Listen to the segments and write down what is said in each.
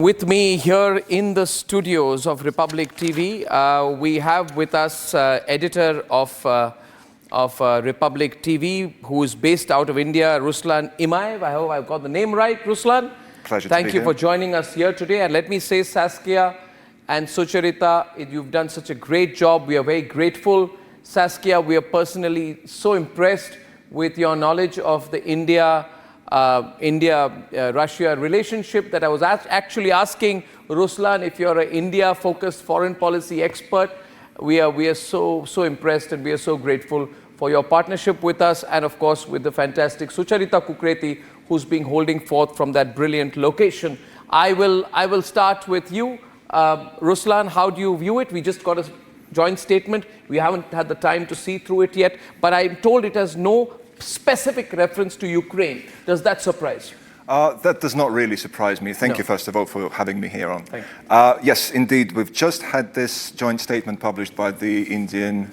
With me here in the studios of Republic TV, we have with us editor of Republic TV, who is based out of India, Ruslan Imaev. I hope I've got the name right, Ruslan. Pleasure to Thank be you here. for joining us here today. And let me say, Saskia and Sucharita, you've done such a great job. We are very grateful. Saskia, we are personally so impressed with your knowledge of the India-Russia relationship that I was actually asking Ruslan if you're an India-focused foreign policy expert. We are so impressed, and we are so grateful for your partnership with us, and of course with the fantastic Sucharita Kukreti, who's been holding forth from that brilliant location. I will start with you. Ruslan, how do you view it? We just got a joint statement. We haven't had the time to see through it yet, but I'm told it has no specific reference to Ukraine. Does that surprise you? That does not really surprise me. Thank you, first of all, for having me here on. Yes, indeed. We've just had this joint statement published by the Indian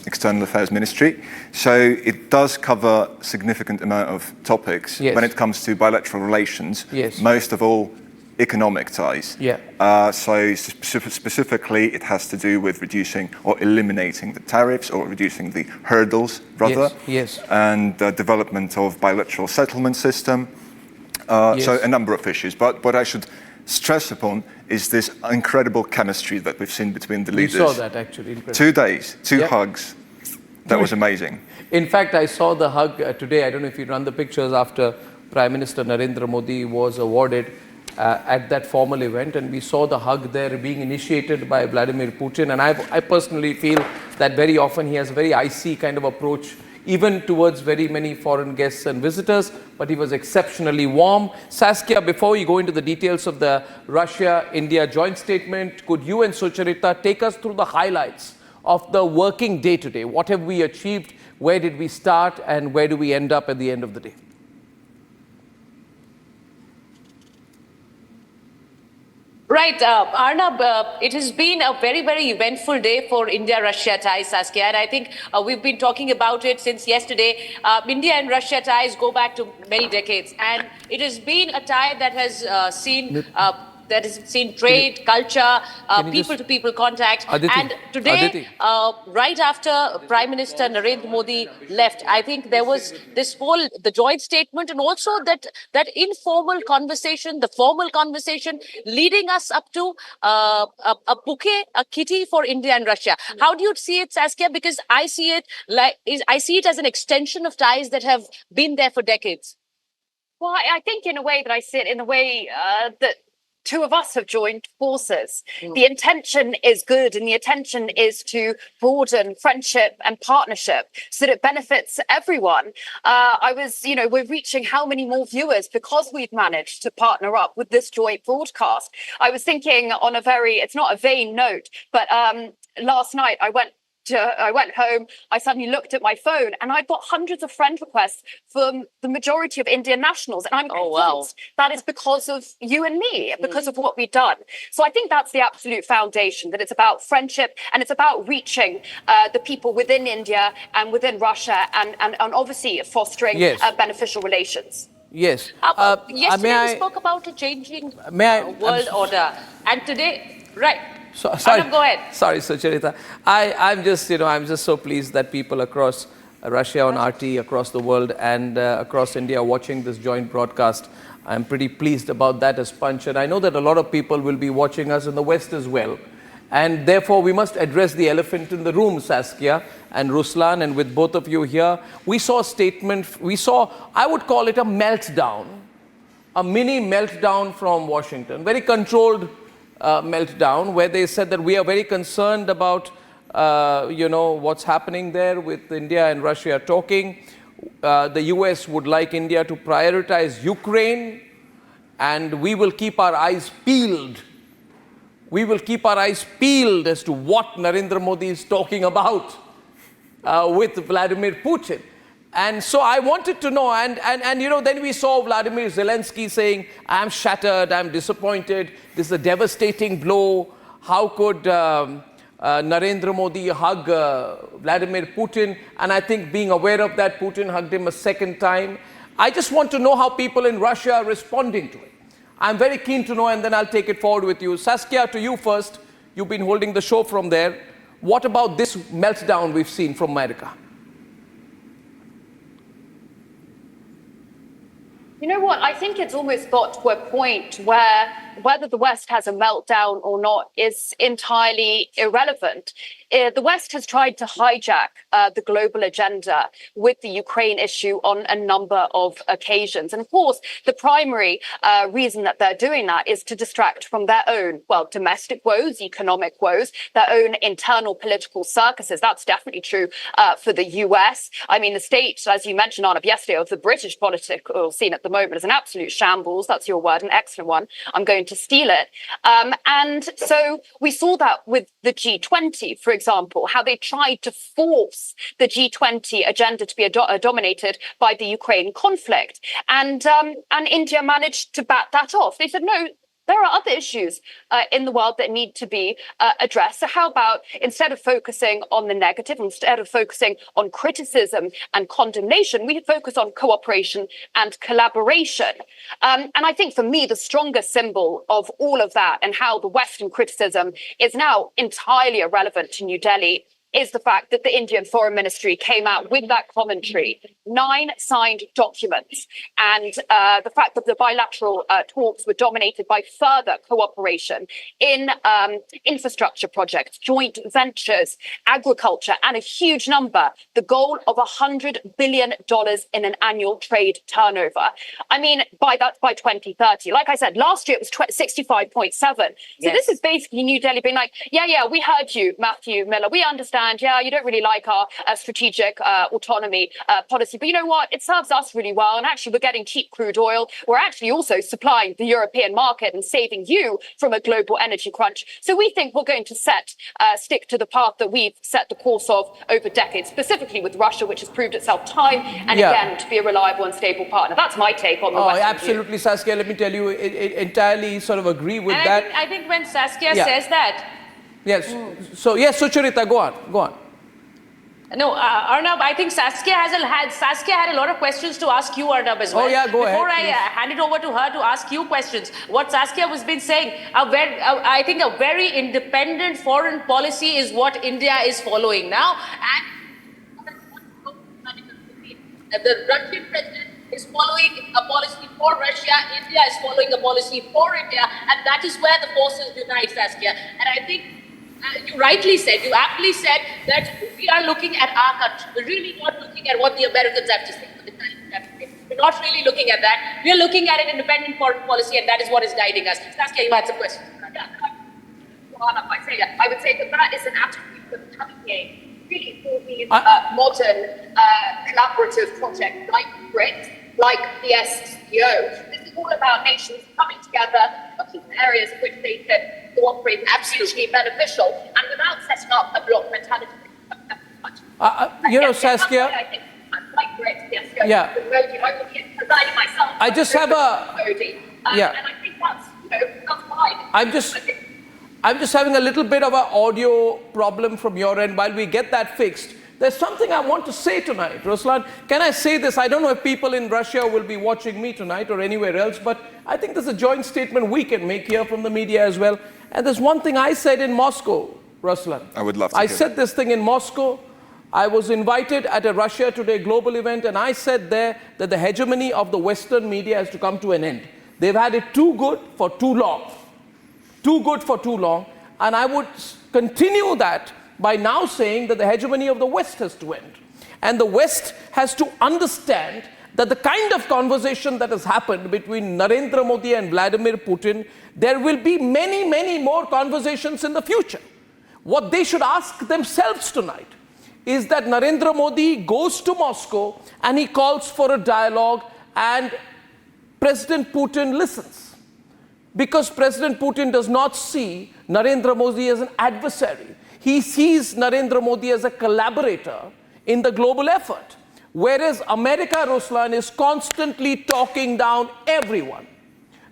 External Affairs Ministry. So it does cover a significant amount of topics when it comes to bilateral relations, most of all economic ties. So specifically, it has to do with reducing or eliminating the tariffs, or reducing the hurdles, rather, and the development of bilateral settlement system. So a number of issues. But what I should stress upon is this incredible chemistry that we've seen between the leaders. We saw that, actually. Incredible. 2 days, two hugs. That was amazing. In fact, I saw the hug today. I don't know if you run the pictures after Prime Minister Narendra Modi was awarded at that formal event, and we saw the hug there being initiated by Vladimir Putin. And I personally feel that very often he has a very icy kind of approach, even towards very many foreign guests and visitors, but he was exceptionally warm. Saskia, before we go into the details of the Russia-India joint statement, could you and Sucharita take us through the highlights of the working day today? What have we achieved? Where did we start? And where do we end up at the end of the day? Right, Arnab, it has been a very, very eventful day for India-Russia ties, Saskia, and I think we've been talking about it since yesterday. India and Russia ties go back to many decades, and it has been a tie that has seen trade, culture, people-to-people contact. And today, right after Prime Minister Narendra Modi left, I think there was the joint statement, and also that informal conversation, the formal conversation, leading us up to a bouquet, a kitty for India and Russia. How do you see it, Saskia? Because I see it as an extension of ties that have been there for decades. Well, I think in a way that I see it in a way that two of us have joined forces. The intention is good, and the intention is to broaden friendship and partnership so that it benefits everyone. We're reaching how many more viewers because we've managed to partner up with this joint broadcast. I was thinking on it's not a vain note, but last night I went home, I suddenly looked at my phone, and I got hundreds of friend requests from the majority of Indian nationals. And I'm convinced that is because of you and me, because of what we've done. So I think that's the absolute foundation, that it's about friendship, and it's about reaching the people within India and within Russia, and obviously fostering beneficial relations. Yesterday we spoke about a changing world order, and today, Sorry, Arnab, go ahead. Sorry, Sucharita. I'm just so pleased that people across Russia on RT, across the world, and across India are watching this joint broadcast. I'm pretty pleased about that as Punch, and I know that a lot of people will be watching us in the West as well. And therefore, we must address the elephant in the room, Saskia and Ruslan, and with both of you here. We saw a statement, I would call it a meltdown, a mini meltdown from Washington, very controlled meltdown, where they said that we are very concerned about what's happening there with India and Russia talking. The US would like India to prioritize Ukraine, and we will keep our eyes peeled. We will keep our eyes peeled as to what Narendra Modi is talking about with Vladimir Putin. And so I wanted to know, and then we saw Vladimir Zelensky saying, I'm shattered, I'm disappointed, this is a devastating blow. How could Narendra Modi hug Vladimir Putin? And I think, being aware of that, Putin hugged him a second time. I just want to know how people in Russia are responding to it. I'm very keen to know, and then I'll take it forward with you. Saskia, to you first. You've been holding the show from there. What about this meltdown we've seen from America? You know what? I think it's almost got to a point where whether the West has a meltdown or not is entirely irrelevant. The West has tried to hijack the global agenda with the Ukraine issue on a number of occasions. And of course, the primary reason that they're doing that is to distract from their own, well, domestic woes, economic woes, their own internal political circuses. That's definitely true for the US. I mean, the state, as you mentioned, Arnab, yesterday, of the British political scene at the moment is an absolute shambles. That's your word, an excellent one. I'm going to steal it. And so we saw that with the G20, for example, how they tried to force the G20 agenda to be dominated by the Ukraine conflict. And India managed to bat that off. They said, no, there are other issues in the world that need to be addressed. So how about, instead of focusing on the negative, instead of focusing on criticism and condemnation, we focus on cooperation and collaboration. And I think for me, the strongest symbol of all of that and how the Western criticism is now entirely irrelevant to New Delhi is the fact that the Indian Foreign Ministry came out with that commentary, 9 signed documents, and the fact that the bilateral talks were dominated by further cooperation in infrastructure projects, joint ventures, agriculture, and a huge number, the goal of $100 billion in an annual trade turnover. I mean, by 2030. Like I said, last year it was 65.7. So this is basically New Delhi being like, yeah, we heard you, Matthew Miller. We understand. Yeah, you don't really like our strategic autonomy policy, but you know what? It serves us really well. And actually, we're getting cheap crude oil. We're actually also supplying the European market and saving you from a global energy crunch. So we think we're going to stick to the path that we've set the course of over decades, specifically with Russia, which has proved itself time and again to be a reliable and stable partner. That's my take on the Western absolutely, view. Saskia. Let me tell you, it entirely sort of agree with and that. I think when Saskia says that. Yes. So yes, Sucharita, go on. No, Arnab, I think Saskia had a lot of questions to ask you, Arnab, as well. Oh yeah, go ahead. Before I hand it over to her to ask you questions, what Saskia was been saying, I think a very independent foreign policy is what India is following now, and the Russian president is following a policy for Russia, India is following a policy for India, and that is where the forces unite, Saskia. And I think you aptly said that we are looking at our country. We're really not looking at what the Americans have to say, what the Chinese have to say. We're not really looking at that. We're looking at an independent foreign policy, and that is what is guiding us. Saskia, you had some questions. I would say that is an absolutely coming game, really, for these modern collaborative projects like BRICS, like the SCO. This is all about nations coming together, looking at areas in which they can cooperate, absolutely beneficial, and without setting up a block mentality. Saskia. I think like BRICS, the SCO, Modi, I will be presiding myself. I just have Modi, and I think that's fine. I'm just having a little bit of an audio problem from your end. While we get that fixed, there's something I want to say tonight. Ruslan, can I say this? I don't know if people in Russia will be watching me tonight or anywhere else, but I think there's a joint statement we can make here from the media as well. And there's one thing I said in Moscow, Ruslan. I would love to. I said this thing in Moscow. I was invited at a Russia Today global event, and I said there that the hegemony of the Western media has to come to an end. They've had it too good for too long. Too good for too long. And I would continue that by now saying that the hegemony of the West has to end. And the West has to understand that the kind of conversation that has happened between Narendra Modi and Vladimir Putin, there will be many, many more conversations in the future. What they should ask themselves tonight is that Narendra Modi goes to Moscow and he calls for a dialogue, and President Putin listens. Because President Putin does not see Narendra Modi as an adversary. He sees Narendra Modi as a collaborator in the global effort. Whereas America, Ruslan, is constantly talking down everyone.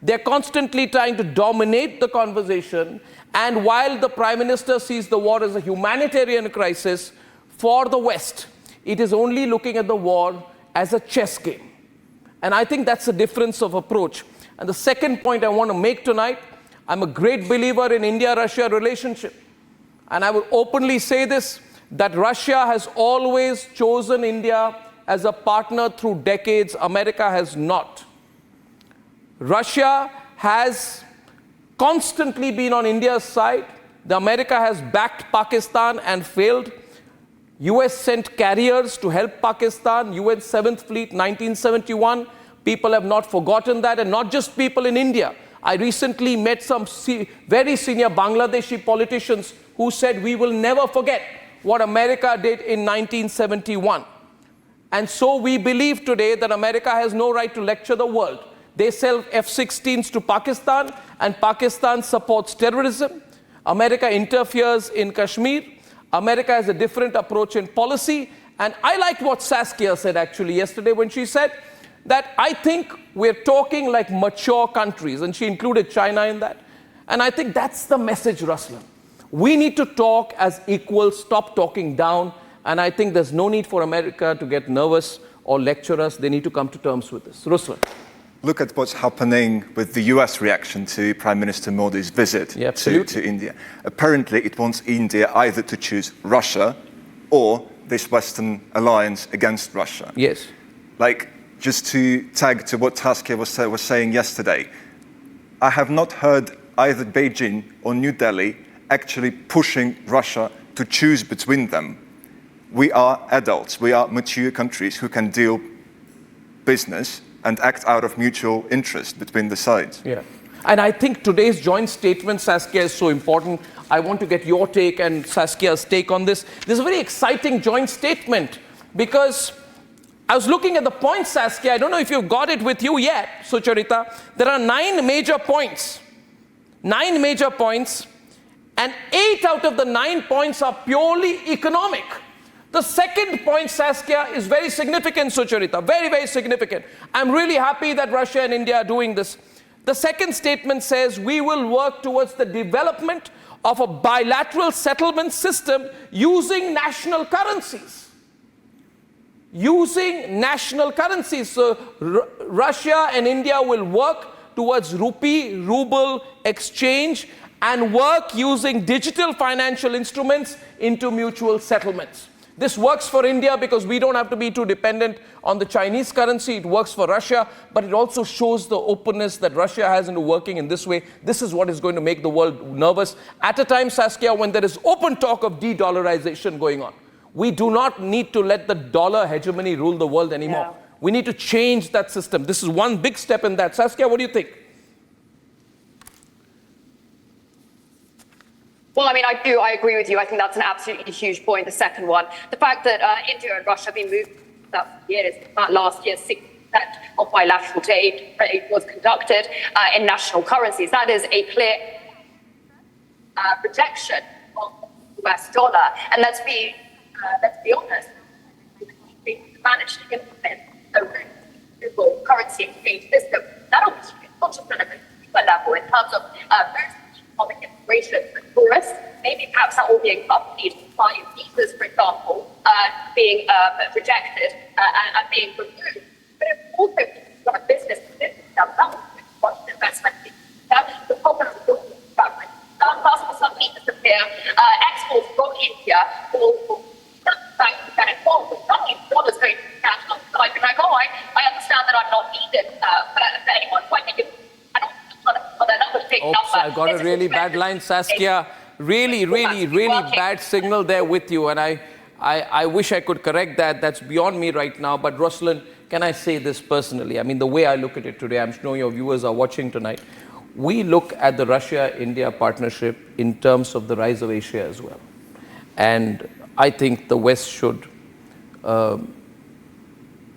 They're constantly trying to dominate the conversation. And while the Prime Minister sees the war as a humanitarian crisis, for the West, it is only looking at the war as a chess game. And I think that's a difference of approach. And the second point I want to make tonight, I'm a great believer in India-Russia relationship. And I will openly say this, that Russia has always chosen India as a partner through decades. America has not. Russia has constantly been on India's side. America has backed Pakistan and failed. US sent carriers to help Pakistan, UN 7th Fleet, 1971. People have not forgotten that, and not just people in India. I recently met some very senior Bangladeshi politicians who said we will never forget what America did in 1971. And so we believe today that America has no right to lecture the world. They sell F-16s to Pakistan, and Pakistan supports terrorism. America interferes in Kashmir. America has a different approach in policy. And I liked what Saskia said actually yesterday when she said that I think we're talking like mature countries, and she included China in that. And I think that's the message, Ruslan. We need to talk as equals, stop talking down, and I think there's no need for America to get nervous or lecture us. They need to come to terms with this. Ruslan. Look at what's happening with the US reaction to Prime Minister Modi's visit to India. Apparently, it wants India either to choose Russia or this Western alliance against Russia. Yes. Like, just to tag to what Saskia was saying yesterday, I have not heard either Beijing or New Delhi actually pushing Russia to choose between them. We are adults, we are mature countries who can deal business and act out of mutual interest between the sides. Yeah. And I think today's joint statement, Saskia, is so important. I want to get your take and Saskia's take on this. This is a very exciting joint statement because I was looking at the points, Saskia. I don't know if you've got it with you yet, Sucharita. There are 9 major points. 9 major points. And 8 out of the 9 points are purely economic. The second point, Saskia, is very significant, Sucharita. Very, very significant. I'm really happy that Russia and India are doing this. The second statement says we will work towards the development of a bilateral settlement system using national currencies. Using national currencies. So Russia and India will work towards ruble exchange and work using digital financial instruments into mutual settlements. This works for India because we don't have to be too dependent on the Chinese currency. It works for Russia, but it also shows the openness that Russia has into working in this way. This is what is going to make the world nervous at a time, Saskia, when there is open talk of de-dollarization going on. We do not need to let the dollar hegemony rule the world anymore. Yeah. We need to change that system. This is one big step in that. Saskia, what do you think? Well, I mean, I agree with you. I think that's an absolutely huge point, the second one. The fact that India and Russia have been moved that year, last year, 6% of bilateral trade was conducted in national currencies. That is a clear rejection of the US dollar. And let's be honest, we managed to implement a global currency exchange system. That'll be not just at a consumer level in terms of economic integration for tourists. Maybe perhaps that will be accompanied by visas, for example, being rejected and being removed. But if also got a business that will watch investment. The problem is passports will disappear. Exports from India will get involved with nothing. Dollars going to cash on the side. Like, I understand that I'm not needed for anyone. So I think it's Oops, I got a really bad line, Saskia. Really bad signal there with you. And I wish I could correct that. That's beyond me right now. But Ruslan, can I say this personally? I mean, the way I look at it today, I'm sure your viewers are watching tonight. We look at the Russia-India partnership in terms of the rise of Asia as well. And I think the West should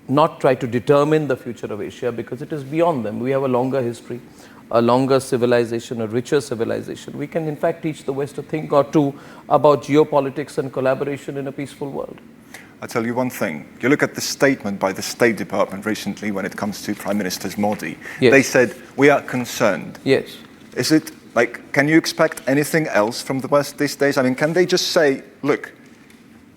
not try to determine the future of Asia because it is beyond them. We have a longer history, a longer civilization, a richer civilization. We can in fact teach the West a thing or two about geopolitics and collaboration in a peaceful world. I'll tell you one thing. You look at the statement by the State Department recently when it comes to Prime Minister Modi. Yes. They said, we are concerned. Yes. Is it like, can you expect anything else from the West these days? I mean, can they just say, look,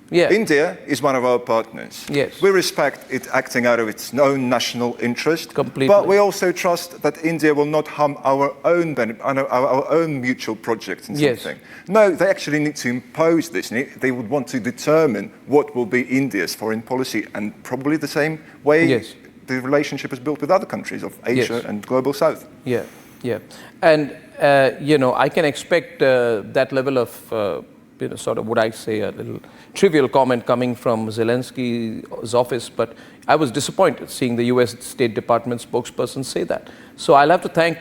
Yeah. India is one of our partners. Yes. We respect it acting out of its own national interest. Completely. But we also trust that India will not harm our own our own mutual projects and Yes. something. No, they actually need to impose this. They would want to determine what will be India's foreign policy, and probably the same way Yes. the relationship is built with other countries of Asia Yes. and Global South. Yeah, yeah. And, I can expect that level of, sort of, would I say, a little trivial comment coming from Zelensky's office, but I was disappointed seeing the US State Department spokesperson say that. So I'll have to thank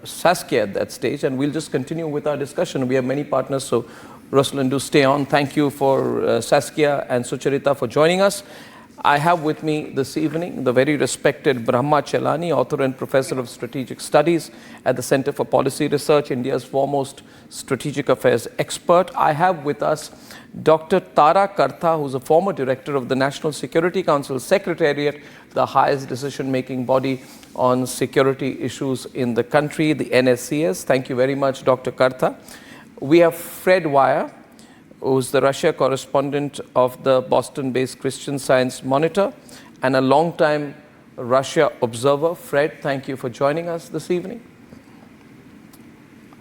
Saskia at that stage, and we'll just continue with our discussion. We have many partners, so Ruslan, do stay on. Thank you for Saskia and Sucharita for joining us. I have with me this evening the very respected Brahma Chelani, author and professor of strategic studies at the Center for Policy Research, India's foremost strategic affairs expert. I have with us Dr. Tara Kartha, who's a former director of the National Security Council Secretariat, the highest decision-making body on security issues in the country, the NSCS. Thank you very much, Dr. Kartha. We have Fred Wire, who's the Russia correspondent of the Boston-based Christian Science Monitor and a long-time Russia observer. Fred, thank you for joining us this evening.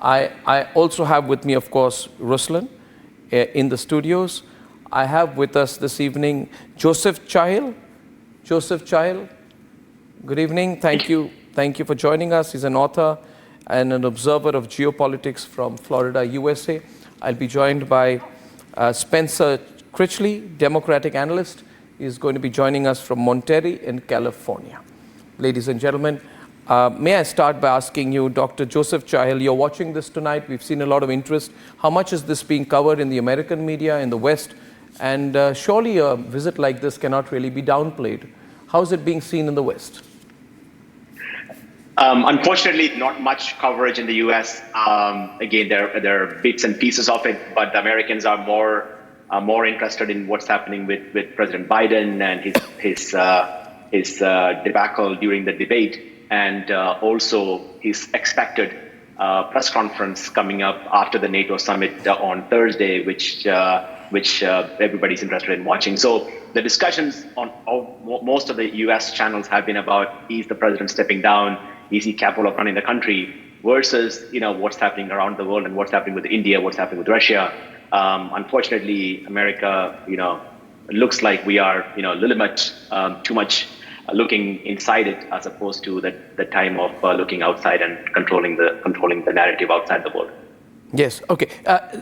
I also have with me, of course, Ruslan in the studios. I have with us this evening Joseph Chahil. Joseph Chahil, good evening. Thank you for joining us. He's an author and an observer of geopolitics from Florida, USA. I'll be joined by Spencer Critchley, Democratic analyst, is going to be joining us from Monterey in California. Ladies and gentlemen, may I start by asking you, Dr. Joseph Chahil, you're watching this tonight. We've seen a lot of interest. How much is this being covered in the American media, in the West? And surely a visit like this cannot really be downplayed. How is it being seen in the West? Unfortunately, not much coverage in the U.S. Again, there are bits and pieces of it, but the Americans are more interested in what's happening with President Biden and his debacle during the debate, and also his expected press conference coming up after the NATO summit on Thursday, which everybody's interested in watching. So the discussions on most of the U.S. channels have been about, is the president stepping down? Is he capable of running the country? Versus, what's happening around the world and what's happening with India, what's happening with Russia. Unfortunately, America, looks like we are, a little bit too much looking inside it as opposed to the time of looking outside and controlling the narrative outside the world. Yes. Okay.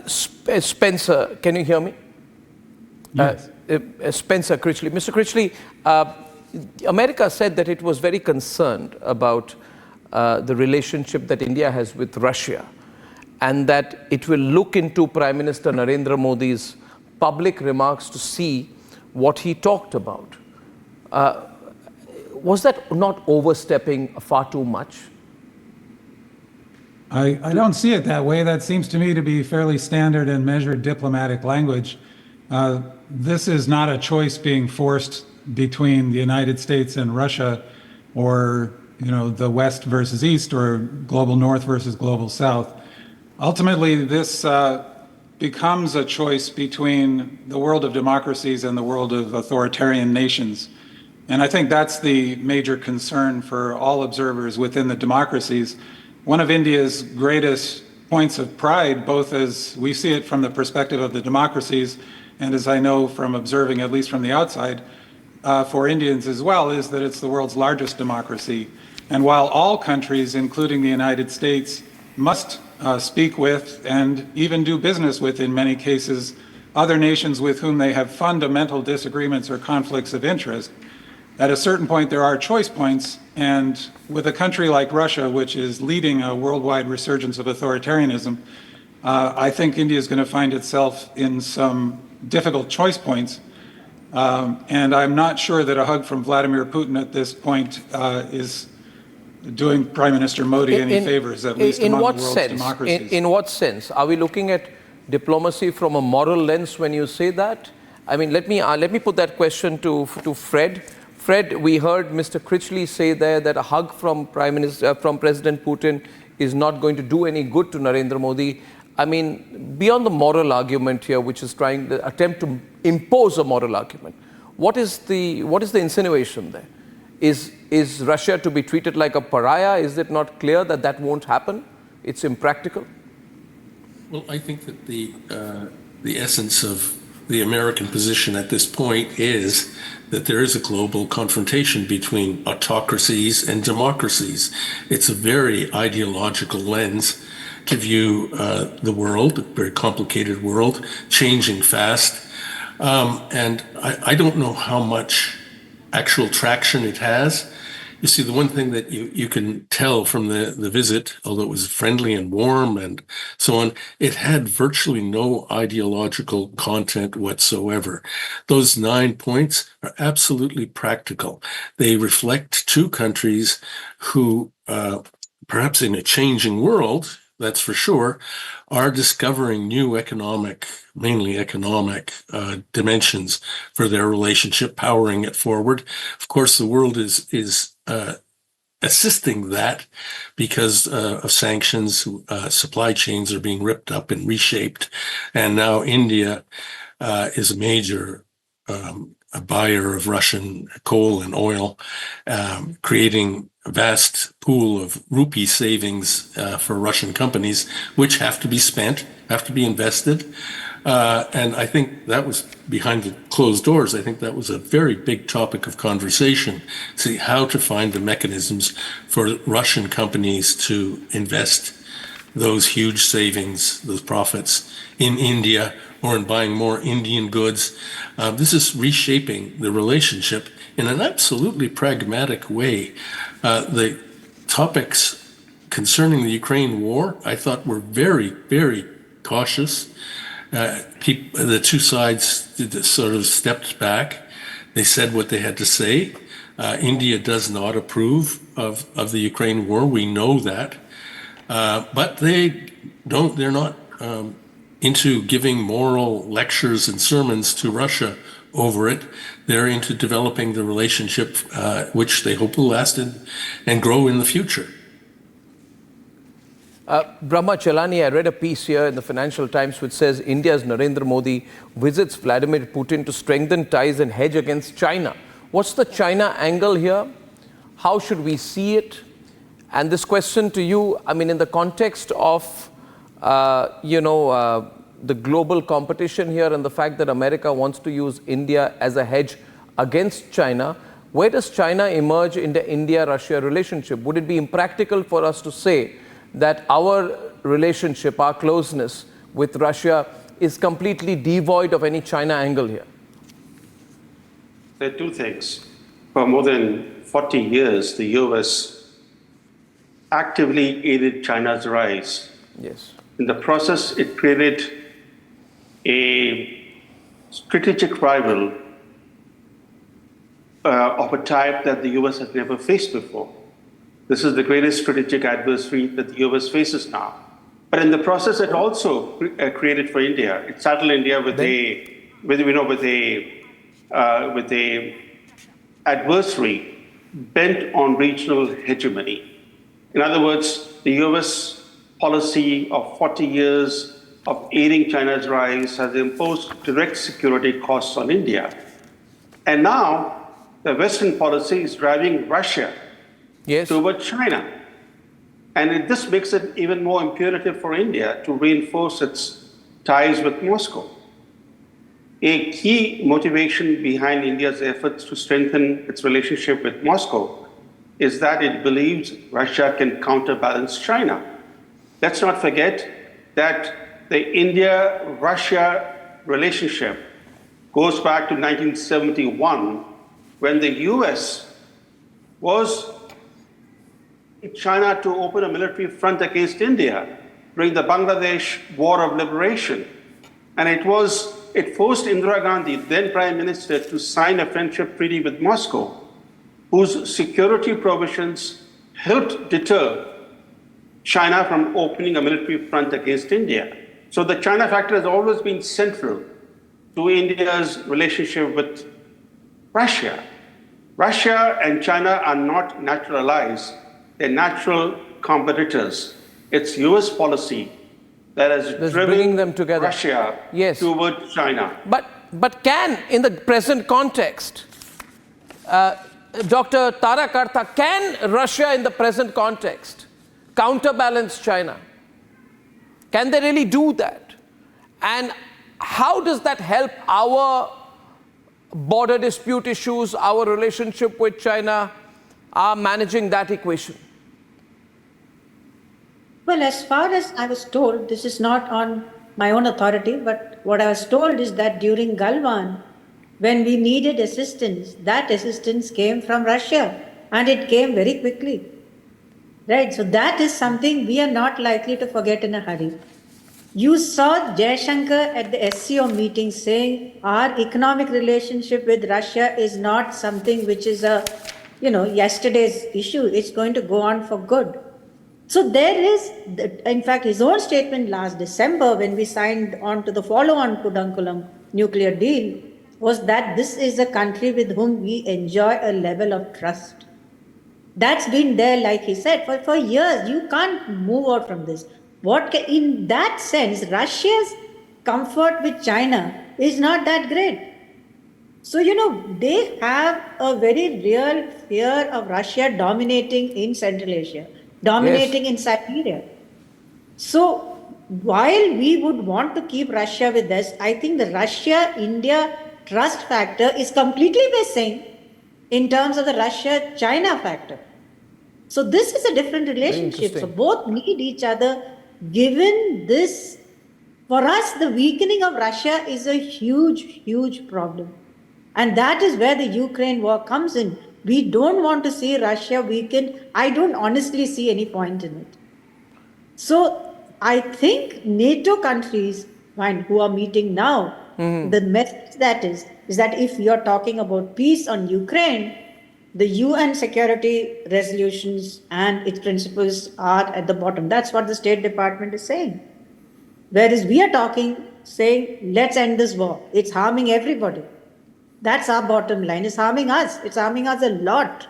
Spencer, can you hear me? Yes. Spencer Critchley. Mr. Critchley, America said that it was very concerned about the relationship that India has with Russia, and that it will look into Prime Minister Narendra Modi's public remarks to see what he talked about. Was that not overstepping far too much? I don't see it that way. That seems to me to be fairly standard and measured diplomatic language. This is not a choice being forced between the United States and Russia, or the West versus East, or global North versus global South. Ultimately, this becomes a choice between the world of democracies and the world of authoritarian nations. And I think that's the major concern for all observers within the democracies. One of India's greatest points of pride, both as we see it from the perspective of the democracies, and as I know from observing, at least from the outside, for Indians as well, is that it's the world's largest democracy. And while all countries, including the United States, must speak with and even do business with, in many cases, other nations with whom they have fundamental disagreements or conflicts of interest, at a certain point there are choice points. And with a country like Russia, which is leading a worldwide resurgence of authoritarianism, I think India is going to find itself in some difficult choice points. And I'm not sure that a hug from Vladimir Putin at this point is doing Prime Minister Modi any favors, at least among the world's democracies. In what sense? Are we looking at diplomacy from a moral lens when you say that? I mean, let me put that question to Fred. Fred, we heard Mr. Critchley say there that a hug from President Putin is not going to do any good to Narendra Modi. I mean, beyond the moral argument here, which is trying to attempt to impose a moral argument, what is the insinuation there? Is Russia to be treated like a pariah? Is it not clear that that won't happen? It's impractical? Well, I think that the essence of the American position at this point is that there is a global confrontation between autocracies and democracies. It's a very ideological lens to view the world, a very complicated world, changing fast. And I don't know how much actual traction it has. You see, the one thing that you can tell from the visit, although it was friendly and warm and so on, it had virtually no ideological content whatsoever. Those 9 points are absolutely practical. They reflect two countries who, perhaps in a changing world, that's for sure, are discovering new mainly economic dimensions for their relationship, powering it forward. Of course, the world is assisting that because of sanctions. Supply chains are being ripped up and reshaped. And now India is a major a buyer of Russian coal and oil, creating a vast pool of rupee savings for Russian companies, which have to be spent, have to be invested. And I think that was behind the closed doors. I think that was a very big topic of conversation, see how to find the mechanisms for Russian companies to invest those huge savings, those profits in India or in buying more Indian goods. This is reshaping the relationship in an absolutely pragmatic way. The topics concerning the Ukraine war, I thought were very, very cautious. The two sides sort of stepped back. They said what they had to say. India does not approve of the Ukraine war. We know that. But they're not into giving moral lectures and sermons to Russia over it. They're into developing the relationship, which they hope will last and grow in the future. Brahma Chelani, I read a piece here in the Financial Times which says India's Narendra Modi visits Vladimir Putin to strengthen ties and hedge against China. What's the China angle here? How should we see it? And this question to you, I mean, in the context of, the global competition here and the fact that America wants to use India as a hedge against China, where does China emerge in the India-Russia relationship? Would it be impractical for us to say that our relationship, our closeness with Russia is completely devoid of any China angle here? There are two things. For more than 40 years, the US actively aided China's rise. Yes. In the process, it created a strategic rival of a type that the US has never faced before. This is the greatest strategic adversary that the US faces now. But in the process, it also created for India. It saddled India with a adversary bent on regional hegemony. In other words, the US policy of 40 years of aiding China's rise has imposed direct security costs on India. And now the Western policy is driving Russia toward China. And this makes it even more imperative for India to reinforce its ties with Moscow. A key motivation behind India's efforts to strengthen its relationship with Moscow is that it believes Russia can counterbalance China. Let's not forget that the India-Russia relationship goes back to 1971, when the US was China to open a military front against India during the Bangladesh War of Liberation. And it forced Indira Gandhi, then Prime Minister, to sign a friendship treaty with Moscow, whose security provisions helped deter China from opening a military front against India. So the China factor has always been central to India's relationship with Russia. Russia and China are not natural allies. They're natural competitors. It's US policy that has driven bringing them together. Russia toward China. But can, in the present context, Dr. Tarak Artha, can Russia in the present context counterbalance China? Can they really do that? And how does that help our border dispute issues, our relationship with China, our managing that equation? Well, as far as I was told, this is not on my own authority, but what I was told is that during Galwan, when we needed assistance, that assistance came from Russia, and it came very quickly. Right? So that is something we are not likely to forget in a hurry. You saw Jaishankar at the SCO meeting saying our economic relationship with Russia is not something which is a, yesterday's issue. It's going to go on for good. So there is, in fact, his own statement last December when we signed on to the follow-on Kudankulam nuclear deal was that this is a country with whom we enjoy a level of trust. That's been there, like he said, for years. You can't move out from this. In that sense, Russia's comfort with China is not that great. So, they have a very real fear of Russia dominating in Central Asia, dominating in Siberia. So, while we would want to keep Russia with us, I think the Russia-India trust factor is completely missing in terms of the Russia-China factor. So this is a different relationship. So both need each other. Given this, for us, the weakening of Russia is a huge, huge problem. And that is where the Ukraine war comes in. We don't want to see Russia weakened. I don't honestly see any point in it. So I think NATO countries, who are meeting now, the message that is that if you're talking about peace on Ukraine, the UN security resolutions and its principles are at the bottom. That's what the State Department is saying. Whereas we are saying, let's end this war. It's harming everybody. That's our bottom line. It's harming us. It's harming us a lot.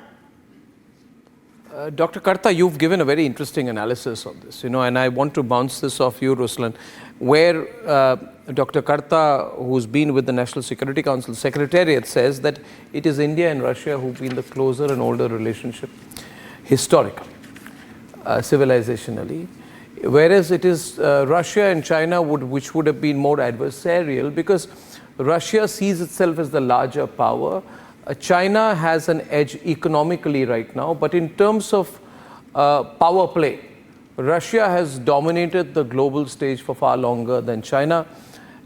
Dr. Karta, you've given a very interesting analysis of this, and I want to bounce this off you, Ruslan, where Dr. Karta, who's been with the National Security Council Secretariat, says that it is India and Russia who've been the closer and older relationship, historically, civilizationally, whereas it is Russia and China which would have been more adversarial because Russia sees itself as the larger power. China has an edge economically right now, but in terms of power play, Russia has dominated the global stage for far longer than China.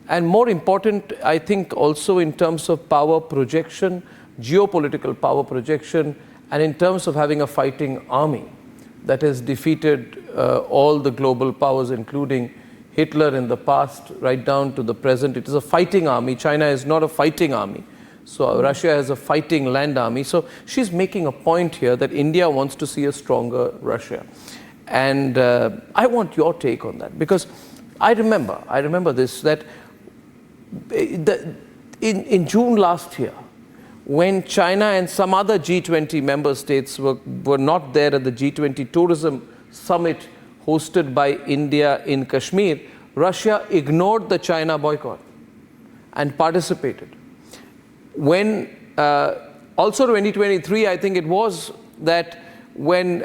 And more important, I think also in terms of power projection, geopolitical power projection, and in terms of having a fighting army that has defeated all the global powers, including Hitler in the past, right down to the present. It is a fighting army. China is not a fighting army. So Russia has a fighting land army. So she's making a point here that India wants to see a stronger Russia. And I want your take on that, because I remember this, that in June last year, when China and some other G20 member states were not there at the G20 tourism summit hosted by India in Kashmir, Russia ignored the China boycott and participated. When also 2023, I think it was, that when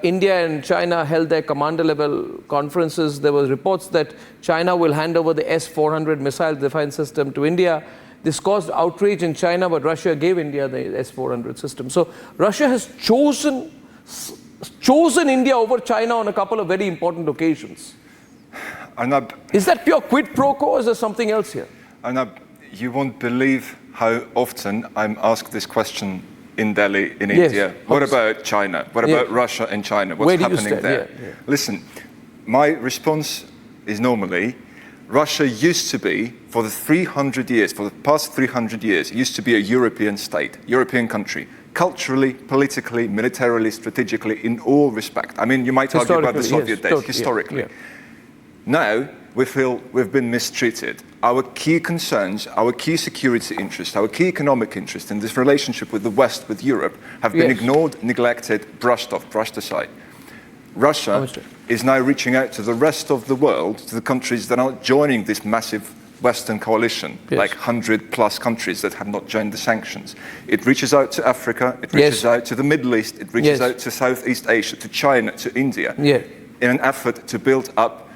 India and China held their commander level conferences, there were reports that China will hand over the S-400 missile defense system to India. This caused outrage in China, but Russia gave India the S-400 system. So Russia has chosen India over China on a couple of very important occasions. Arnab, is that pure quid pro quo, or is there something else here? Arnab, you won't believe how often I'm asked this question in Delhi, in India. What about China? What about Russia and China? What's happening there? Listen, my response is normally, Russia used to be, for the past 300 years, used to be a European state, European country, culturally, politically, militarily, strategically, in all respect. I mean, you might argue about the Soviet days, historically. Now, we feel we've been mistreated. Our key concerns, our key security interests, our key economic interests in this relationship with the West, with Europe, have been ignored, neglected, brushed off, brushed aside. Russia is now reaching out to the rest of the world, to the countries that are joining this massive Western coalition, like 100+ countries that have not joined the sanctions. It reaches out to Africa, it reaches out to the Middle East, it reaches out to Southeast Asia, to China, to India, in an effort to build up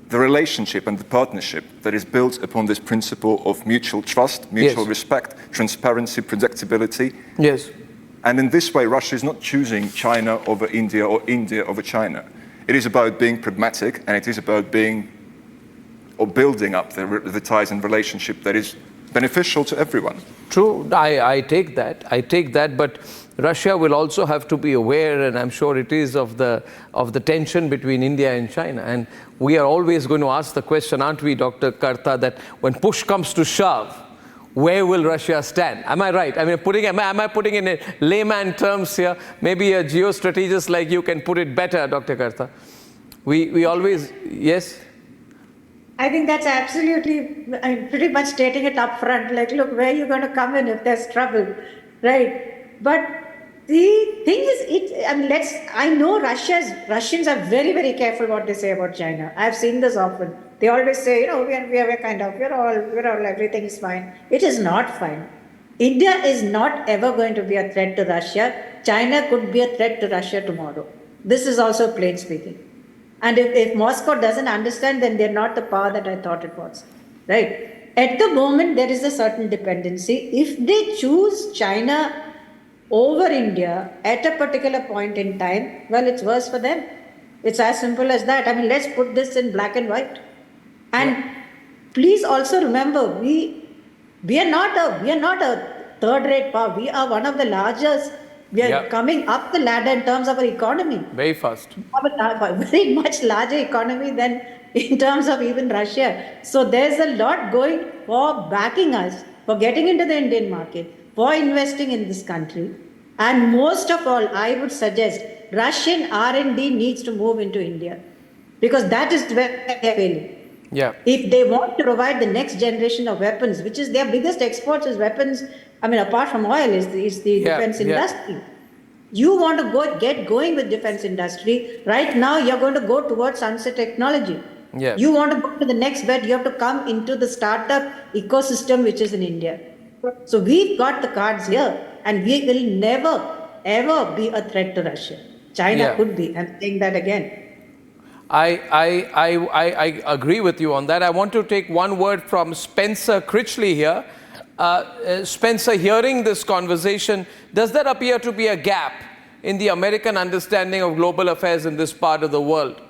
the relationship and the partnership that is built upon this principle of mutual trust, mutual respect, transparency, predictability. And in this way, Russia is not choosing China over India or India over China. It is about being pragmatic, and it is about building up the ties and relationship that is beneficial to everyone. True, I take that, but Russia will also have to be aware, and I'm sure it is, of the tension between India and China. And we are always going to ask the question, aren't we, Dr. Karta, that when push comes to shove, where will Russia stand? Am I right? I mean, am I putting in layman terms here? Maybe a geostrategist like you can put it better, Dr. Karta. We always, yes? I think that's absolutely, pretty much stating it up front, like, look, where are you going to come in if there's trouble, right? But the thing is, I know Russians are very, very careful what they say about China. I've seen this often. They always say, we're all, everything is fine. It is not fine. India is not ever going to be a threat to Russia. China could be a threat to Russia tomorrow. This is also plain speaking. And if Moscow doesn't understand, then they're not the power that I thought it was, right? At the moment, there is a certain dependency. If they choose China over India at a particular point in time, well, it's worse for them. It's as simple as that. I mean, let's put this in black and white. And please also remember, we are not a third-rate power. We are one of the largest. We are coming up the ladder in terms of our economy. Very fast. A very much larger economy than in terms of even Russia. So there's a lot going for backing us, for getting into the Indian market, for investing in this country. And most of all, I would suggest Russian R&D needs to move into India, because that is where they're failing. If they want to provide the next generation of weapons, which is their biggest exports is weapons, I mean, apart from oil, is the defense industry. You want to get going with defense industry. Right now, you're going to go towards sunset technology. You want to go to the next bed, you have to come into the startup ecosystem, which is in India. So we've got the cards here, and we will never, ever be a threat to Russia. China could be. I'm saying that again. I agree with you on that. I want to take one word from Spencer Critchley here. Spencer, hearing this conversation, does that appear to be a gap in the American understanding of global affairs in this part of the world?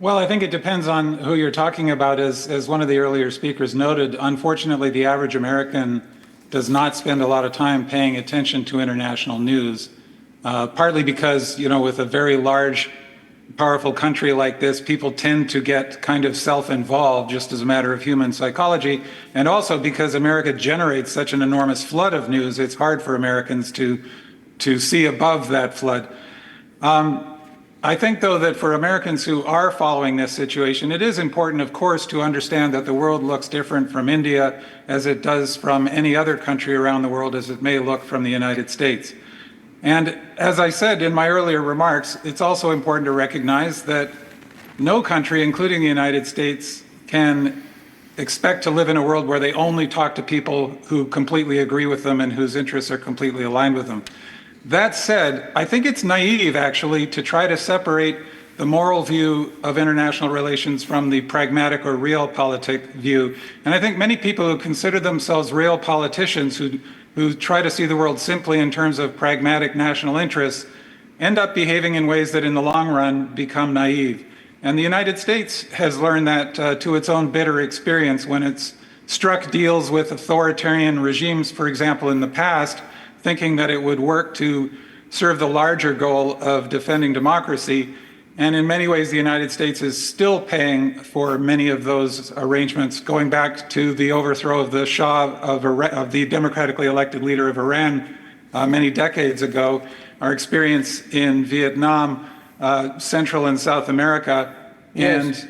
Well, I think it depends on who you're talking about. As one of the earlier speakers noted, unfortunately, the average American does not spend a lot of time paying attention to international news, partly because, with a very large, powerful country like this, people tend to get kind of self-involved just as a matter of human psychology. And also because America generates such an enormous flood of news, it's hard for Americans to see above that flood. I think, though, that for Americans who are following this situation, it is important, of course, to understand that the world looks different from India as it does from any other country around the world, as it may look from the United States. And as I said in my earlier remarks, it's also important to recognize that no country, including the United States, can expect to live in a world where they only talk to people who completely agree with them and whose interests are completely aligned with them. That said, I think it's naive, actually, to try to separate the moral view of international relations from the pragmatic or realpolitik view. And I think many people who consider themselves real politicians who try to see the world simply in terms of pragmatic national interests end up behaving in ways that in the long run become naive. And the United States has learned that to its own bitter experience when it's struck deals with authoritarian regimes, for example, in the past, thinking that it would work to serve the larger goal of defending democracy. And in many ways, the United States is still paying for many of those arrangements, going back to the overthrow of the Shah, of the democratically elected leader of Iran many decades ago, our experience in Vietnam, Central and South America. And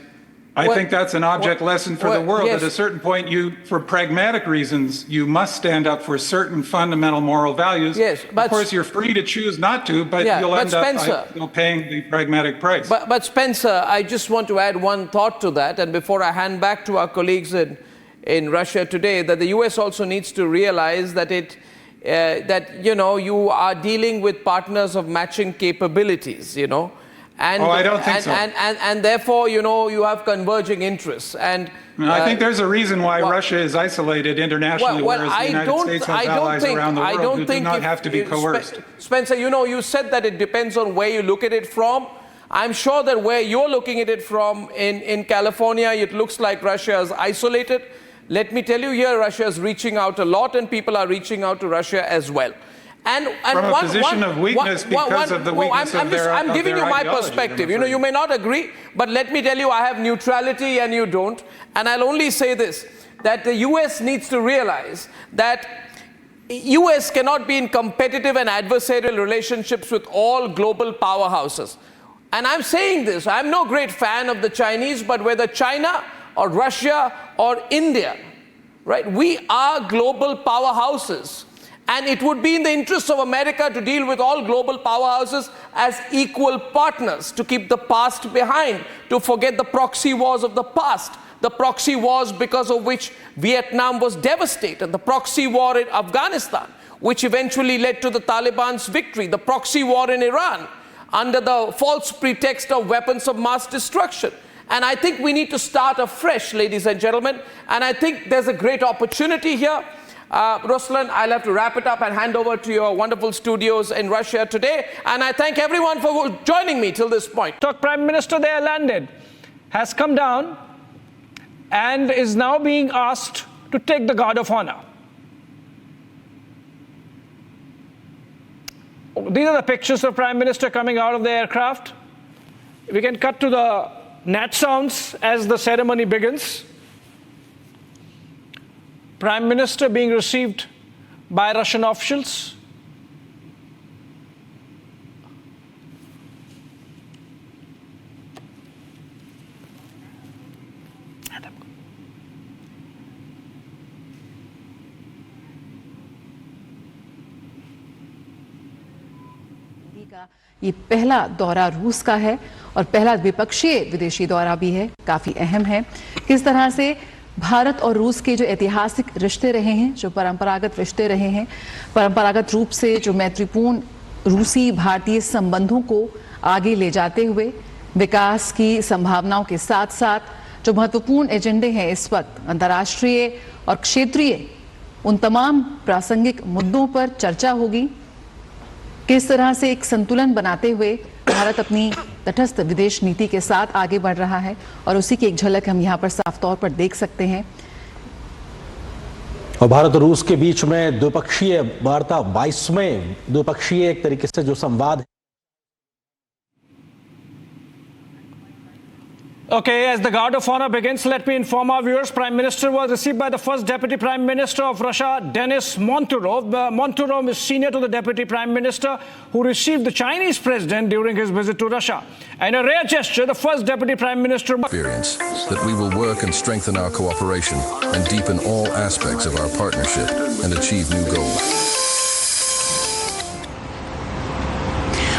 I think that's an object lesson for the world. Yes. At a certain point, for pragmatic reasons, you must stand up for certain fundamental moral values. Yes, but of course, you're free to choose not to, but you'll end up paying the pragmatic price. But Spencer, I just want to add one thought to that, and before I hand back to our colleagues in Russia today, that the US also needs to realize that you are dealing with partners of matching capabilities, And, I don't think so. And therefore, you have converging interests. And I think there's a reason why Russia is isolated internationally, whereas the United States has allies around the world who do not have to be coerced. Spencer, you said that it depends on where you look at it from. I'm sure that where you're looking at it from in California, it looks like Russia is isolated. Let me tell you here, Russia is reaching out a lot, and people are reaching out to Russia as well. And from a position of weakness because of the weakness of their I'm giving you my ideology, perspective. You may not agree, but let me tell you, I have neutrality and you don't. And I'll only say this, that the US needs to realize that US cannot be in competitive and adversarial relationships with all global powerhouses. And I'm saying this, I'm no great fan of the Chinese, but whether China or Russia or India, right? We are global powerhouses. And it would be in the interest of America to deal with all global powerhouses as equal partners, to keep the past behind, to forget the proxy wars of the past, the proxy wars because of which Vietnam was devastated, the proxy war in Afghanistan, which eventually led to the Taliban's victory, the proxy war in Iran, under the false pretext of weapons of mass destruction. And I think we need to start afresh, ladies and gentlemen, and I think there's a great opportunity here. Ruslan, I'll have to wrap it up and hand over to your wonderful studios in Russia today. And I thank everyone for joining me till this point. The Prime Minister there landed, has come down and is now being asked to take the Guard of Honor. These are the pictures of Prime Minister coming out of the aircraft. We can cut to the Nat sounds as the ceremony begins. Prime Minister being received by Russian officials. ये पहला दौरा रूस का है और पहला द्विपक्षीय विदेशी दौरा भी है, काफी अहम है। किस तरह से भारत और रूस के जो ऐतिहासिक रिश्ते रहे हैं, जो परंपरागत रिश्ते रहे हैं, परंपरागत रूप से जो मैत्रीपूर्ण रूसी भारतीय संबंधों को आगे ले जाते हुए विकास की संभावनाओं के साथ साथ जो महत्वपूर्ण एजेंडे हैं इस वक्त अंतर्राष्ट्रीय और क्षेत्रीय, उन तमाम प्रासंगिक मुद्दों पर चर्चा होगी। किस तरह से एक संतुलन बनाते हुए भारत अपनी तटस्थ विदेश नीति के साथ आगे बढ़ रहा है और उसी की एक झलक हम यहाँ पर साफ तौर पर देख सकते हैं। और भारत और रूस के बीच में द्विपक्षीय वार्ता 22वें द्विपक्षीय एक तरीके से जो संवाद है। Okay, as the Guard of Honor begins, let me inform our viewers, Prime Minister was received by the first Deputy Prime Minister of Russia, Denis Monturov. Monturov is senior to the Deputy Prime Minister who received the Chinese President during his visit to Russia. And a rare gesture, the first Deputy Prime Minister... ...experience that we will work and strengthen our cooperation and deepen all aspects of our partnership and achieve new goals.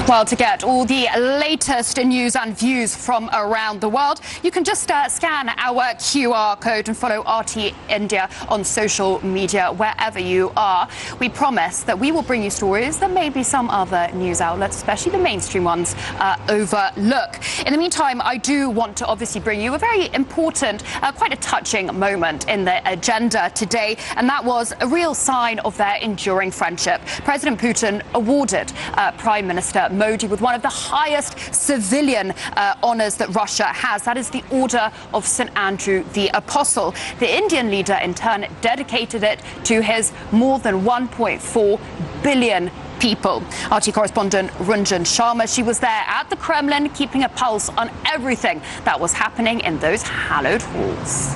Well, to get all the latest news and views from around the world, you can just scan our QR code and follow RT India on social media wherever you are. We promise that we will bring you stories that maybe some other news outlets, especially the mainstream ones, overlook. In the meantime, I do want to obviously bring you a very important, quite a touching moment in the agenda today, and that was a real sign of their enduring friendship. President Putin awarded Prime Minister Modi with one of the highest civilian honours that Russia has. That is the Order of St. Andrew the Apostle. The Indian leader, in turn, dedicated it to his more than 1.4 billion people. RT correspondent Ranjan Sharma, she was there at the Kremlin, keeping a pulse on everything that was happening in those hallowed halls.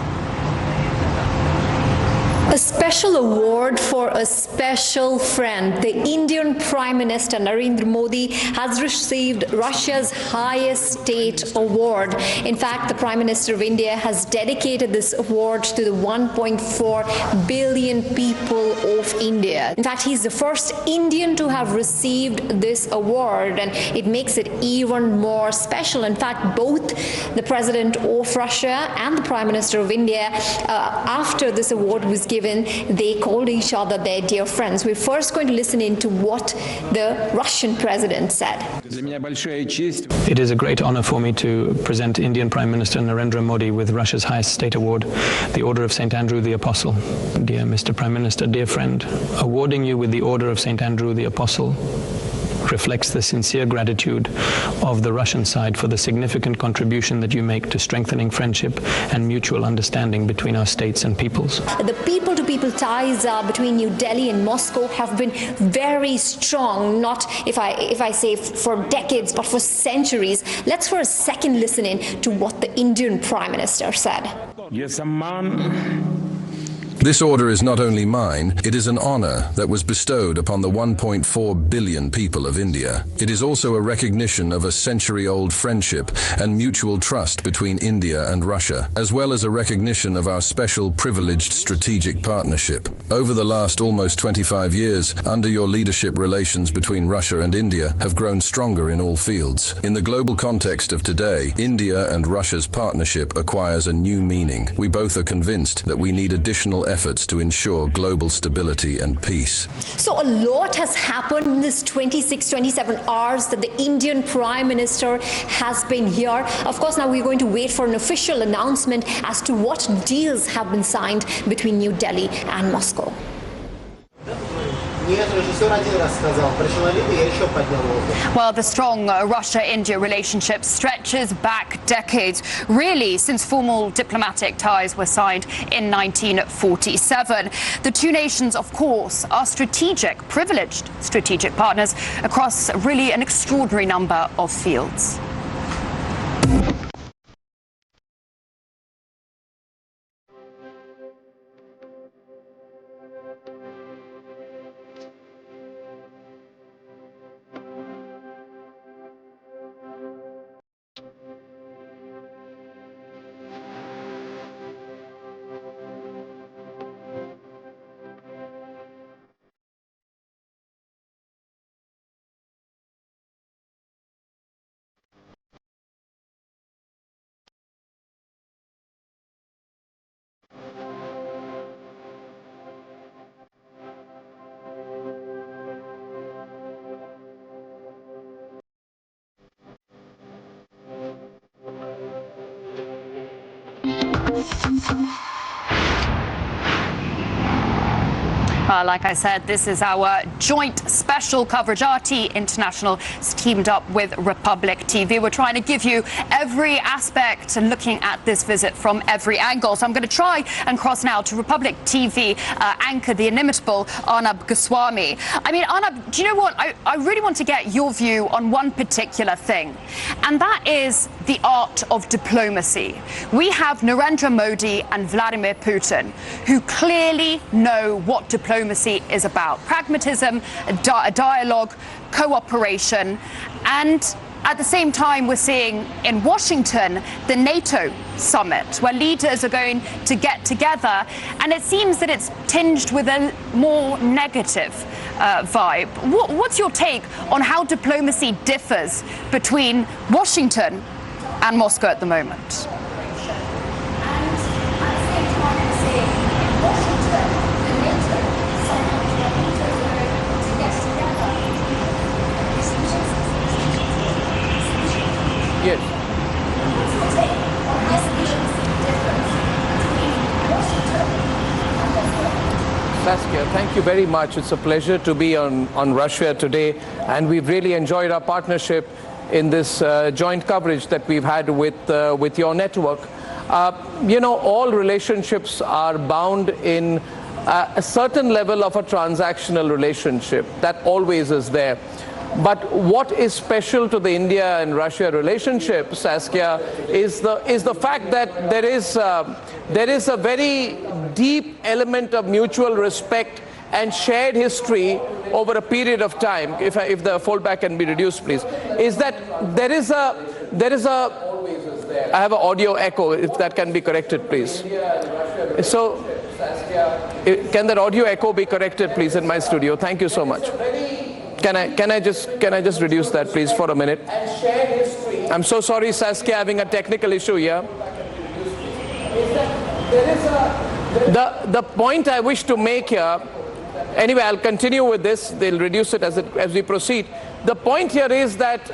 A special award for a special friend. The Indian Prime Minister Narendra Modi has received Russia's highest state award. In fact, the Prime Minister of India has dedicated this award to the 1.4 billion people of India. In fact, he's the first Indian to have received this award, and it makes it even more special. In fact, both the President of Russia and the Prime Minister of India, after this award was given, they called each other their dear friends. We're first going to listen in to what the Russian president said. It is a great honor for me to present Indian Prime Minister Narendra Modi with Russia's highest state award, the Order of St. Andrew the Apostle. Dear Mr. Prime Minister, dear friend, awarding you with the Order of St. Andrew the Apostle reflects the sincere gratitude of the Russian side for the significant contribution that you make to strengthening friendship and mutual understanding between our states and peoples. The people-to-people ties between New Delhi and Moscow have been very strong, not if I say for decades, but for centuries. Let's for a second listen in to what the Indian Prime Minister said. This order is not only mine, it is an honor that was bestowed upon the 1.4 billion people of India. It is also a recognition of a century-old friendship and mutual trust between India and Russia, as well as a recognition of our special privileged strategic partnership. Over the last almost 25 years, under your leadership, relations between Russia and India have grown stronger in all fields. In the global context of today, India and Russia's partnership acquires a new meaning. We both are convinced that we need additional efforts to ensure global stability and peace. So a lot has happened in this 27 hours that the Indian Prime Minister has been here. Of course, now we're going to wait for an official announcement as to what deals have been signed between New Delhi and Moscow. Well, the strong Russia-India relationship stretches back decades, really since formal diplomatic ties were signed in 1947. The two nations, of course, are privileged strategic partners across really an extraordinary number of fields. Like I said, this is our joint special coverage. RT International is teamed up with Republic TV. We're trying to give you every aspect and looking at this visit from every angle. So I'm going to try and cross now to Republic TV anchor, the inimitable Arnab Goswami. I mean, Arnab, do you know what? I really want to get your view on one particular thing, and that is the art of diplomacy. We have Narendra Modi and Vladimir Putin, who clearly know what diplomacy is about. Pragmatism, dialogue, cooperation, and at the same time, we're seeing in Washington the NATO summit, where leaders are going to get together, and it seems that it's tinged with a more negative vibe. What's your take on how diplomacy differs between Washington and Moscow at the moment? Yes. Saskia, thank you very much. It's a pleasure to be on Russia today, and we've really enjoyed our partnership in this joint coverage that we've had with your network. You know, all relationships are bound in a certain level of a transactional relationship. That always is there. But what is special to the India and Russia relationship, Saskia, is the fact that there is a very deep element of mutual respect and shared history over a period of time, if the foldback can be reduced, please, is that there is a, I have an audio echo, if that can be corrected, please. So, can that audio echo be corrected, please, in my studio? Thank you so much. Can I just reduce that, please, for a minute? I'm so sorry, Saskia, having a technical issue here. The point I wish to make here, anyway, I'll continue with this. They'll reduce it as we proceed. The point here is that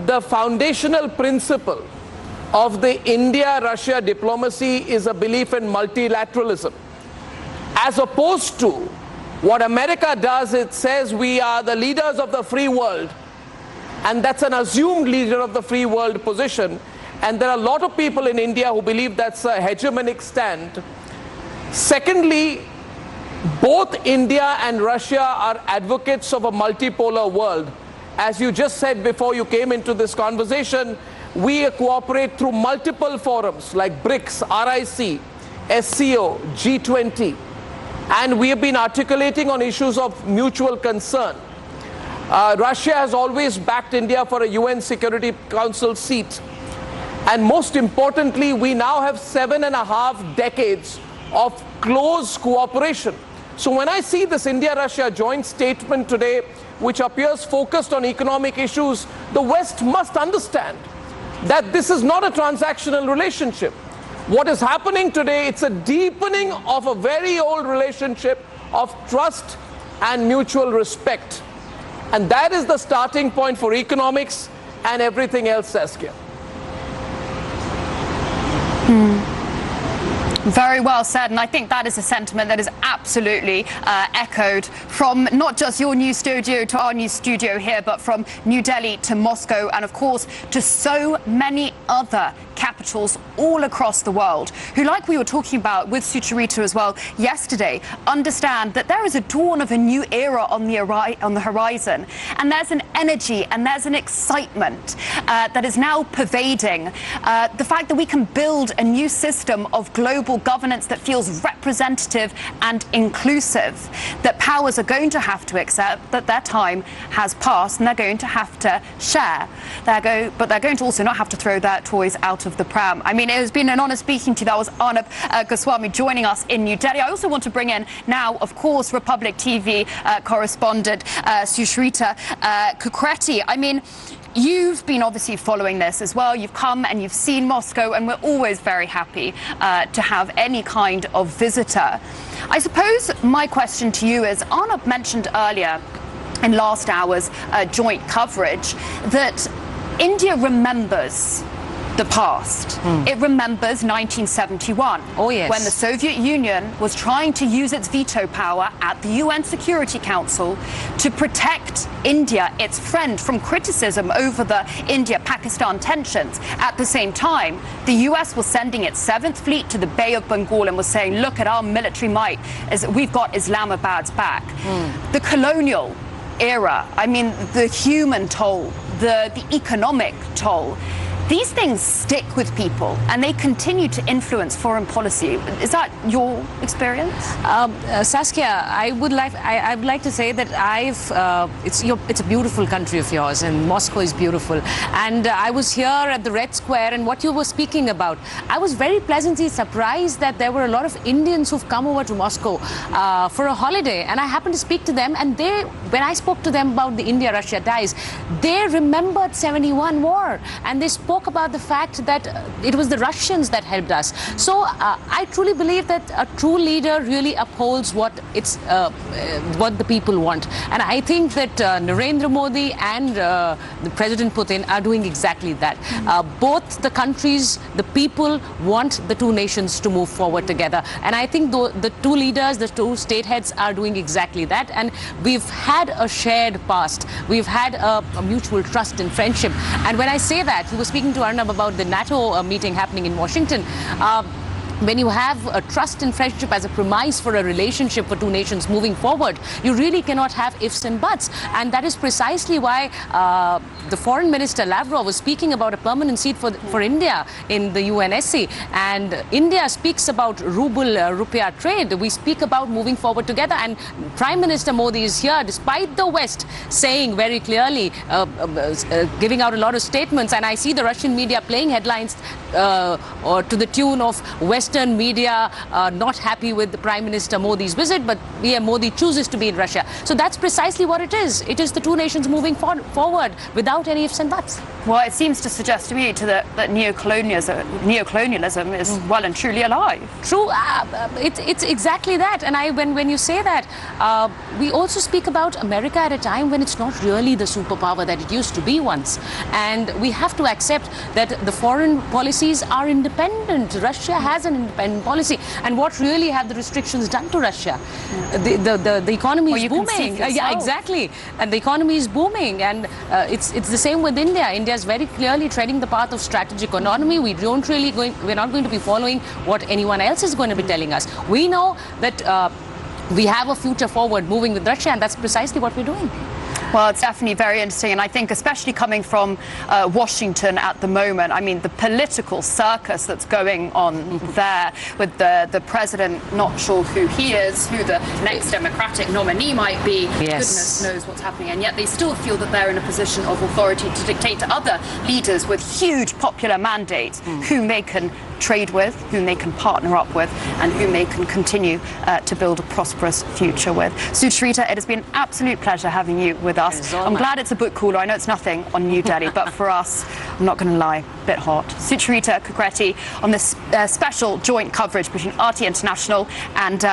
the foundational principle of the India-Russia diplomacy is a belief in multilateralism, as opposed to what America does. It says we are the leaders of the free world, and that's an assumed leader of the free world position. And there are a lot of people in India who believe that's a hegemonic stand. Secondly, both India and Russia are advocates of a multipolar world. As you just said before you came into this conversation, we cooperate through multiple forums like BRICS, RIC, SCO, G20. And we have been articulating on issues of mutual concern. Russia has always backed India for a UN Security Council seat. And most importantly, we now have 7.5 decades of close cooperation. So when I see this India-Russia joint statement today, which appears focused on economic issues, the West must understand that this is not a transactional relationship. What is happening today, it's a deepening of a very old relationship of trust and mutual respect. And that is the starting point for economics and everything else, Saskia. Very well said, and I think that is a sentiment that is absolutely echoed from not just your new studio to our new studio here, but from New Delhi to Moscow, and of course to so many other capitals all across the world, who, like we were talking about with Sucharita as well yesterday, understand that there is a dawn of a new era on the horizon, and there's an energy and there's an excitement that is now pervading the fact that we can build a new system of global governance that feels representative and inclusive, that powers are going to have to accept that their time has passed and they're going to have to share. But they're going to also not have to throw their toys out of the pram. I mean, it has been an honor speaking to you. That was Arnab Goswami joining us in New Delhi. I also want to bring in now, of course, Republic TV correspondent Sucharita Kukreti. I mean, you've been obviously following this as well. You've come and you've seen Moscow, and we're always very happy to have any kind of visitor. I suppose my question to you is, Arnab mentioned earlier in last hour's joint coverage that India remembers the past. It remembers 1971, when the Soviet Union was trying to use its veto power at the UN Security Council to protect India, its friend, from criticism over the India-Pakistan tensions. At the same time, the US was sending its 7th Fleet to the Bay of Bengal and was saying, look at our military might, as we've got Islamabad's back. The colonial era, I mean, the human toll, the economic toll, these things stick with people and they continue to influence foreign policy. Is that your experience? Saskia, I would like to say that it's a beautiful country of yours, and Moscow is beautiful. And I was here at the Red Square, and what you were speaking about, I was very pleasantly surprised that there were a lot of Indians who've come over to Moscow for a holiday, and I happened to speak to them, and when I spoke to them about the India-Russia ties, they remembered 71 war, and they spoke about the fact that it was the Russians that helped us. So I truly believe that a true leader really upholds what the people want. And I think that Narendra Modi and President Putin are doing exactly that. Both the countries, the people want the two nations to move forward together. And I think the two leaders, the two state heads are doing exactly that. And we've had a shared past. We've had a mutual trust and friendship. And when I say that, he was speaking to Arnab about the NATO meeting happening in Washington. when you have a trust and friendship as a premise for a relationship for two nations moving forward, you really cannot have ifs and buts. And that is precisely why the foreign minister Lavrov was speaking about a permanent seat for India in the UNSC. And India speaks about ruble-rupiah trade. We speak about moving forward together. And Prime Minister Modi is here, despite the West saying very clearly, giving out a lot of statements. And I see the Russian media playing headlines or to the tune of Western media not happy with the Prime Minister Modi's visit, but Modi chooses to be in Russia. So that's precisely what it is. It is the two nations moving forward without any ifs and buts. Well, it seems to suggest to me that neocolonialism is well and truly alive. True. It's exactly that. And when you say that, we also speak about America at a time when it's not really the superpower that it used to be once. And we have to accept that the foreign policies are independent. Russia has an independent policy. And what really have the restrictions done to Russia? The economy is booming. Yeah, exactly. And the economy is booming. And it's the same with India. India is very clearly treading the path of strategic autonomy. We're not going to be following what anyone else is going to be telling us. We know that we have a future forward moving with Russia, and that's precisely what we're doing. Well, it's definitely very interesting, and I think especially coming from Washington at the moment, I mean, the political circus that's going on there with the president not sure who he is, who the next Democratic nominee might be. Yes. Goodness knows what's happening, and yet they still feel that they're in a position of authority to dictate to other leaders with huge popular mandates whom they can trade with, whom they can partner up with, and whom they can continue to build a prosperous future with. Sucharita, it has been an absolute pleasure having you with us. I'm glad it's a book cooler. I know it's nothing on New Delhi, but for us, I'm not going to lie, a bit hot. Sucharita Kukretti on this special joint coverage between RT International and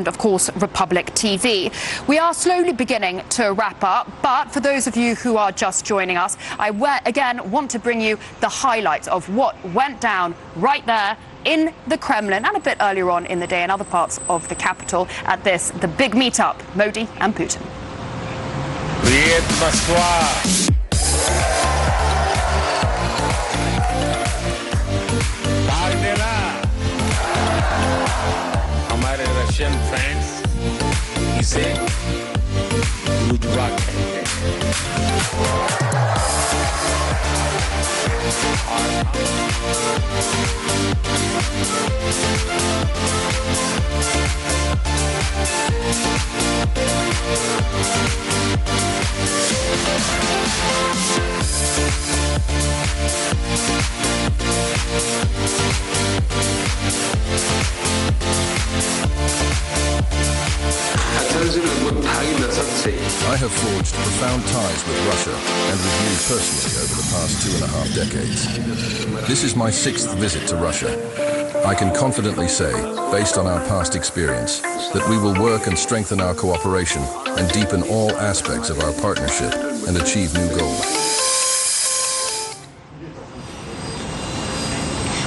of course, Republic TV. We are slowly beginning to wrap up, but for those of you who are just joining us, I again want to bring you the highlights of what went down right there in the Kremlin and a bit earlier on in the day in other parts of the capital at the big meetup, Modi and Putin. Привет, Москва! Как дела? हमारे Russian friends इसे लुजवा कहते हैं। I have forged profound ties with Russia and with you personally over the past 2.5 decades. This is my 6th visit to Russia. I can confidently say, based on our past experience, that we will work and strengthen our cooperation and deepen all aspects of our partnership and achieve new goals.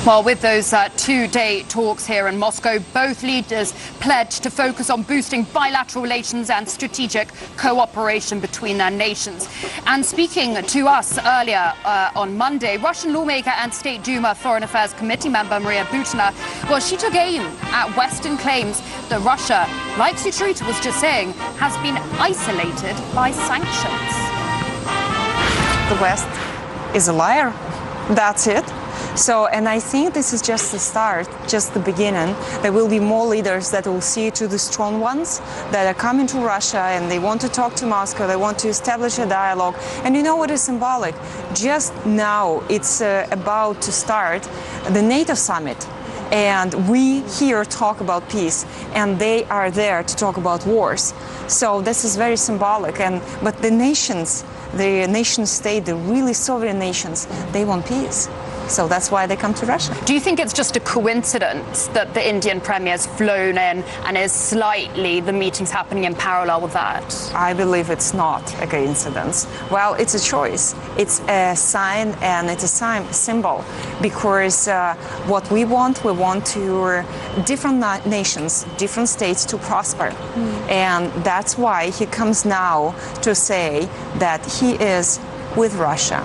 Well, with those 2-day talks here in Moscow, both leaders pledged to focus on boosting bilateral relations and strategic cooperation between their nations. And speaking to us earlier on Monday, Russian lawmaker and State Duma Foreign Affairs Committee member Maria Butina, well, she took aim at Western claims that Russia, like Sucharita was just saying, has been isolated by sanctions. The West is a liar. That's it. So, and I think this is just the start, just the beginning. There will be more leaders that will see to the strong ones that are coming to Russia and they want to talk to Moscow, they want to establish a dialogue. And you know what is symbolic? Just now it's about to start the NATO summit. And we here talk about peace, and they are there to talk about wars. So this is very symbolic. But the nations, the nation state, the really sovereign nations, they want peace. So that's why they come to Russia. Do you think it's just a coincidence that the Indian Premier's flown in and is slightly the meetings happening in parallel with that? I believe it's not a coincidence. Well, it's a choice. It's a sign and it's a symbol because what we want to different nations, different states to prosper. And that's why he comes now to say that he is with Russia.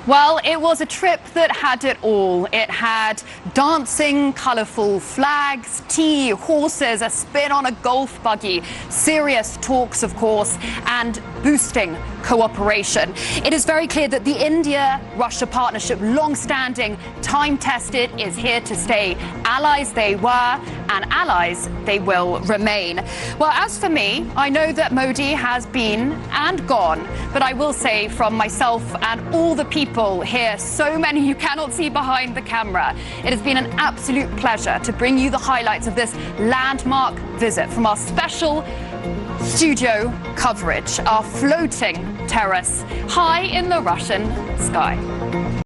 Well, it was a trip that had it all. It had dancing, colourful flags, tea, horses, a spin on a golf buggy, serious talks, of course, and boosting cooperation. It is very clear that the India-Russia partnership, long-standing, time-tested, is here to stay. Allies they were, and allies they will remain. Well, as for me, I know that Modi has been and gone, but I will say from myself and all the people here, so many you cannot see behind the camera, it has been an absolute pleasure to bring you the highlights of this landmark visit from our special studio coverage, our floating terrace high in the Russian sky.